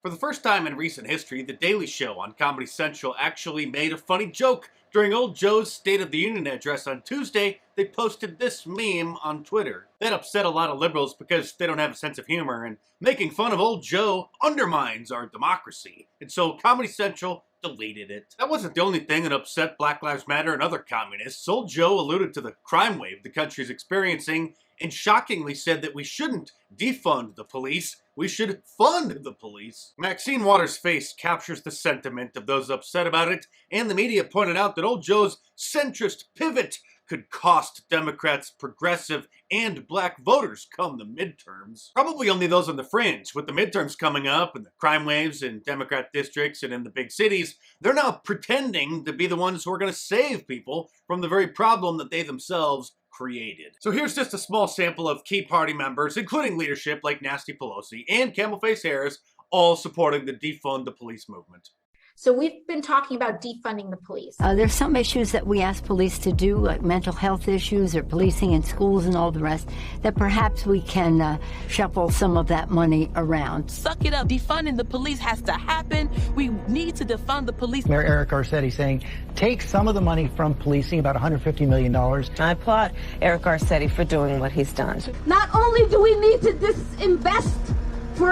For the first time in recent history, The Daily Show on Comedy Central actually made a funny joke. During Old Joe's State of the Union address on Tuesday, they posted this meme on Twitter. That upset a lot of liberals because they don't have a sense of humor, and making fun of Old Joe undermines our democracy. And so Comedy Central deleted it. That wasn't the only thing that upset Black Lives Matter and other communists. Old Joe alluded to the crime wave the country's experiencing and shockingly said that we shouldn't defund the police, we should fund the police. Maxine Waters' face captures the sentiment of those upset about it, and the media pointed out that Old Joe's centrist pivot could cost Democrats, progressive, and black voters come the midterms. Probably only those on the fringe. With the midterms coming up and the crime waves in Democrat districts and in the big cities, they're now pretending to be the ones who are going to save people from the very problem that they themselves created. So here's just a small sample of key party members, including leadership like Nasty Pelosi and Camel-Face Harris, all supporting the defund the police movement. So we've been talking about defunding the police. There's some issues that we ask police to do, like mental health issues or policing in schools and all the rest, that perhaps we can shuffle some of that money around. Suck it up. Defunding the police has to happen. We need to defund the police. Mayor Eric Garcetti saying, take some of the money from policing, about $150 million. I applaud Eric Garcetti for doing what he's done. Not only do we need to disinvest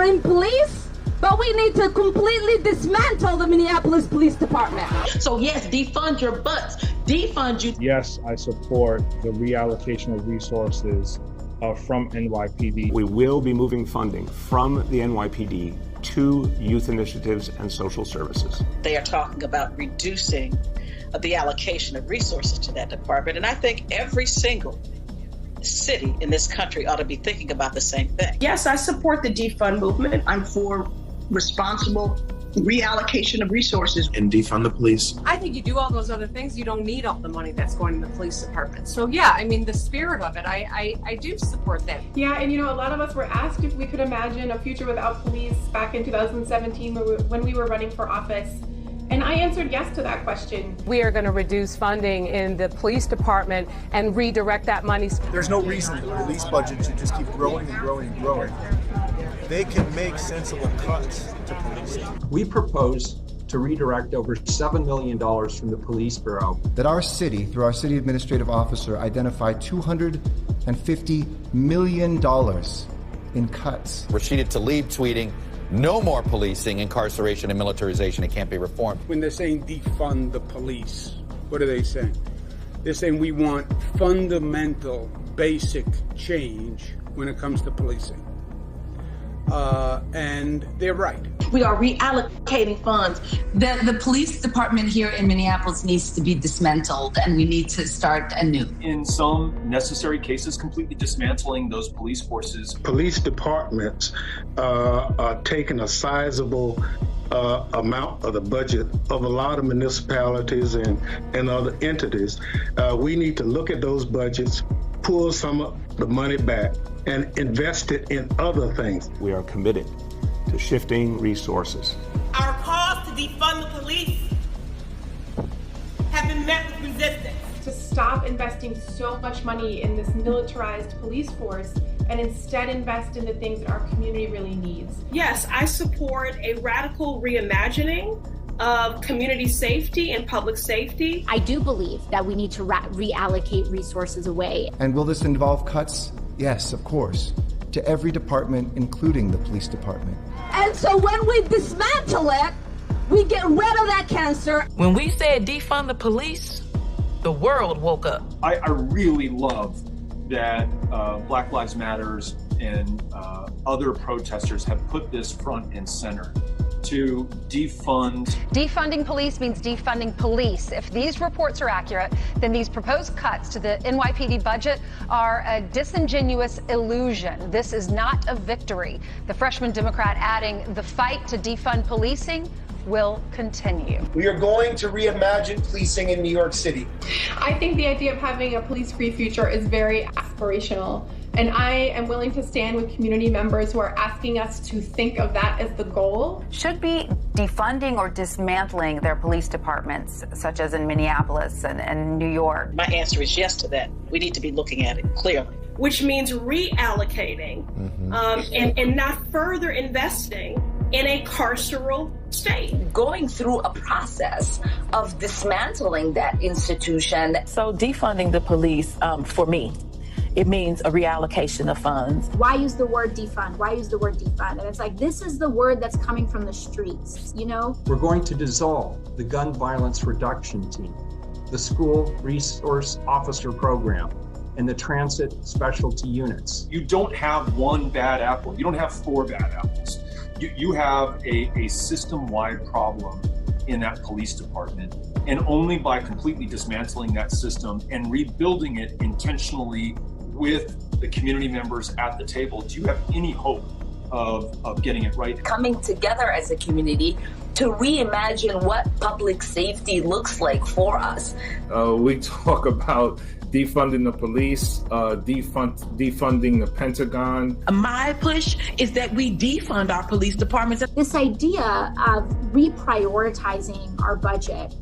in police, but we need to completely dismantle the Minneapolis Police Department. So yes, defund your butts. Defund you. Yes, I support the reallocation of resources from NYPD. We will be moving funding from the NYPD to youth initiatives and social services. They are talking about reducing the allocation of resources to that department. And I think every single city in this country ought to be thinking about the same thing. Yes, I support the defund movement. I'm for responsible reallocation of resources. And defund the police. I think you do all those other things, you don't need all the money that's going in the police department. So yeah, I mean, the spirit of it, I do support that. Yeah, and you know, a lot of us were asked if we could imagine a future without police back in 2017 when we were running for office. And I answered yes to that question. We are going to reduce funding in the police department and redirect that money. There's no reason the police budget should just keep growing and growing and growing. They can make sensible cuts to policing. We propose to redirect over $7 million from the police bureau. That our city, through our city administrative officer, identified $250 million in cuts. Rashida Tlaib tweeting, no more policing, incarceration, and militarization. It can't be reformed. When they're saying defund the police, what are they saying? They're saying we want fundamental, basic change when it comes to policing. And they're right. We are reallocating funds. The police department here in Minneapolis needs to be dismantled, and we need to start anew. In some necessary cases, completely dismantling those police forces. Police departments are taking a sizable amount of the budget of a lot of municipalities and other entities. We need to look at those budgets, pull some of the money back, and invest it in other things. We are committed to shifting resources. Our calls to defund the police have been met with resistance. To stop investing so much money in this militarized police force and instead invest in the things that our community really needs. Yes, I support a radical reimagining of community safety and public safety. I do believe that we need to reallocate resources away. And will this involve cuts? Yes, of course, to every department, including the police department. And so when we dismantle it, we get rid of that cancer. When we said defund the police, the world woke up. I really love that Black Lives Matters and other protesters have put this front and center to defund. Defunding police means defunding police. If these reports are accurate, then these proposed cuts to the NYPD budget are a disingenuous illusion. This is not a victory. The freshman Democrat adding, the fight to defund policing will continue. We are going to reimagine policing in New York City. I think the idea of having a police-free future is very aspirational. And I am willing to stand with community members who are asking us to think of that as the goal. Should be defunding or dismantling their police departments, such as in Minneapolis and New York. My answer is yes to that. We need to be looking at it clearly. Which means reallocating and not further investing in a carceral state. Going through a process of dismantling that institution. So defunding the police, for me, it means a reallocation of funds. Why use the word defund? Why use the word defund? And it's like, this is the word that's coming from the streets, you know? We're going to dissolve the gun violence reduction team, the school resource officer program, and the transit specialty units. You don't have one bad apple. You don't have 4 bad apples. You have a system-wide problem in that police department. And only by completely dismantling that system and rebuilding it intentionally with the community members at the table, do you have any hope of getting it right? Coming together as a community to reimagine what public safety looks like for us. We talk about defunding the police, defunding the Pentagon. My push is that we defund our police departments. This idea of reprioritizing our budget,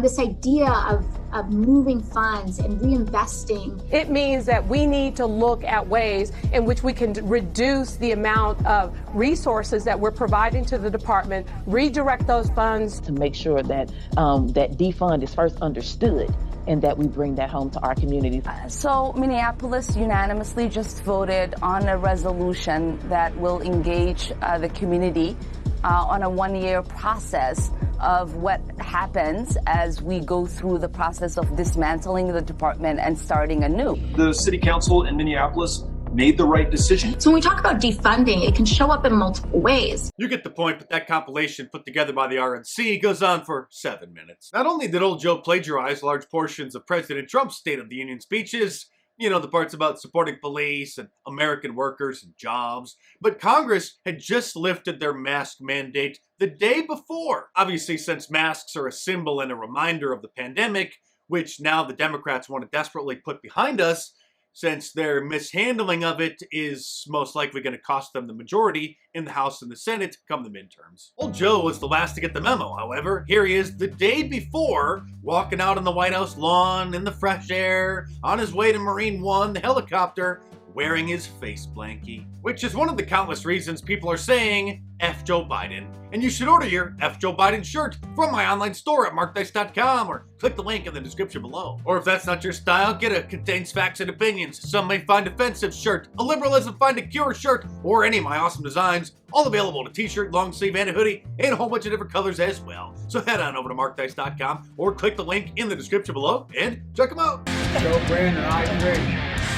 this idea of moving funds and reinvesting. It means that we need to look at ways in which we can reduce the amount of resources that we're providing to the department, redirect those funds. To make sure that that defund is first understood and that we bring that home to our community. So Minneapolis unanimously just voted on a resolution that will engage the community on a 1-year process of what happens as we go through the process of dismantling the department and starting anew. The city council in Minneapolis made the right decision. So when we talk about defunding, it can show up in multiple ways. You get the point, but that compilation put together by the RNC goes on for 7 minutes. Not only did old Joe plagiarize large portions of President Trump's State of the Union speeches, you know, the parts about supporting police and American workers and jobs, but Congress had just lifted their mask mandate the day before. Obviously, since masks are a symbol and a reminder of the pandemic, which now the Democrats want to desperately put behind us, since their mishandling of it is most likely going to cost them the majority in the House and the Senate come the midterms. Old Joe was the last to get the memo, however. Here he is the day before, walking out on the White House lawn in the fresh air, on his way to Marine One, the helicopter, wearing his face blankie. Which is one of the countless reasons people are saying, F Joe Biden. And you should order your F Joe Biden shirt from my online store at markdice.com or click the link in the description below. Or if that's not your style, get a Contains Facts and Opinions, Some May Find Offensive shirt, a Liberalism Find a Cure shirt, or any of my awesome designs, all available in a t-shirt, long sleeve, and a hoodie, and a whole bunch of different colors as well. So head on over to markdice.com or click the link in the description below and check them out. Joe Brand and I agree.